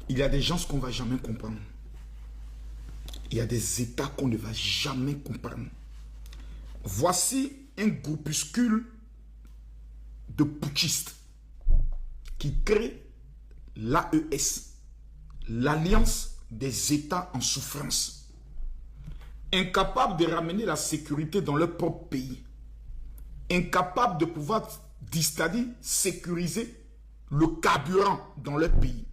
Il y a des gens qu'on ne va jamais comprendre. Il y a des États qu'on ne va jamais comprendre. Voici un groupuscule de putschistes qui crée l'AES, l'Alliance des États en souffrance, incapables de ramener la sécurité dans leur propre pays, incapables de pouvoir, c'est-à-dire sécuriser le carburant dans leur pays.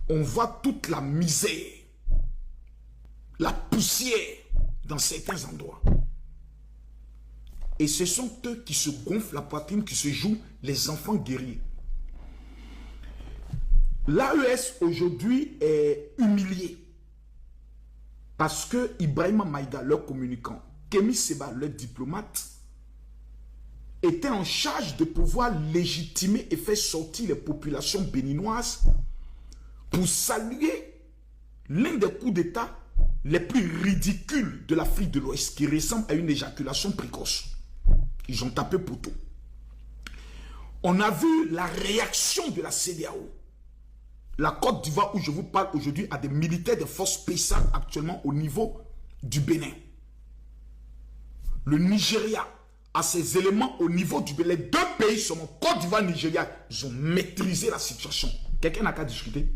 On voit toute la misère, la poussière dans certains endroits. Et ce sont eux qui se gonflent la poitrine, qui se jouent les enfants guerriers. L'AES aujourd'hui est humilié parce que Ibrahima Maïga, leur communicant, Kémy Séba, leur diplomate, était en charge de pouvoir légitimer et faire sortir les populations béninoises pour saluer l'un des coups d'État les plus ridicules de l'Afrique de l'Ouest, qui ressemble à une éjaculation précoce. Ils ont tapé poteau. On a vu la réaction de la CEDEAO. La Côte d'Ivoire, où je vous parle aujourd'hui, a des militaires de forces spéciales actuellement au niveau du Bénin. Le Nigeria a ses éléments au niveau du Bénin. Les deux pays seulement, Côte d'Ivoire et Nigeria, ils ont maîtrisé la situation. Quelqu'un n'a qu'à discuter.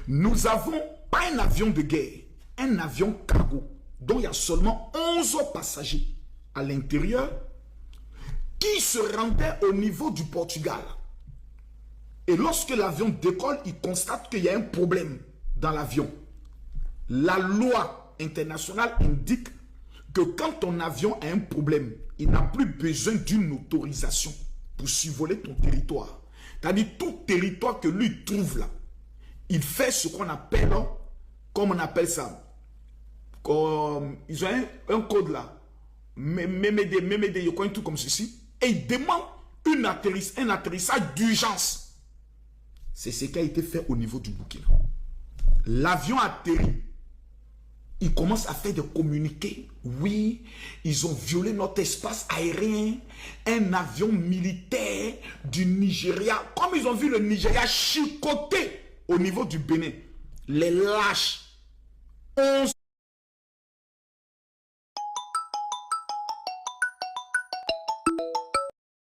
Nous avons pas un avion de guerre, un avion cargo, dont il y a seulement 11 passagers à l'intérieur, qui se rendaient au niveau du Portugal. Et lorsque l'avion décolle, il constate qu'il y a un problème dans l'avion. La loi internationale indique que quand ton avion a un problème, il n'a plus besoin d'une autorisation pour survoler ton territoire. C'est-à-dire tout territoire que lui trouve là, il fait ce qu'on appelle, comme on appelle ça, comme, ils ont un code là, Mémédé, il y a un truc comme ceci, et il demande un atterrissage d'urgence. C'est ce qui a été fait au niveau du Burkina. L'avion atterrit. Il commence à faire des communiqués. Oui, ils ont violé notre espace aérien. Un avion militaire du Nigeria. Comme ils ont vu le Nigeria chicoter au niveau du Bénin. Les lâches. 11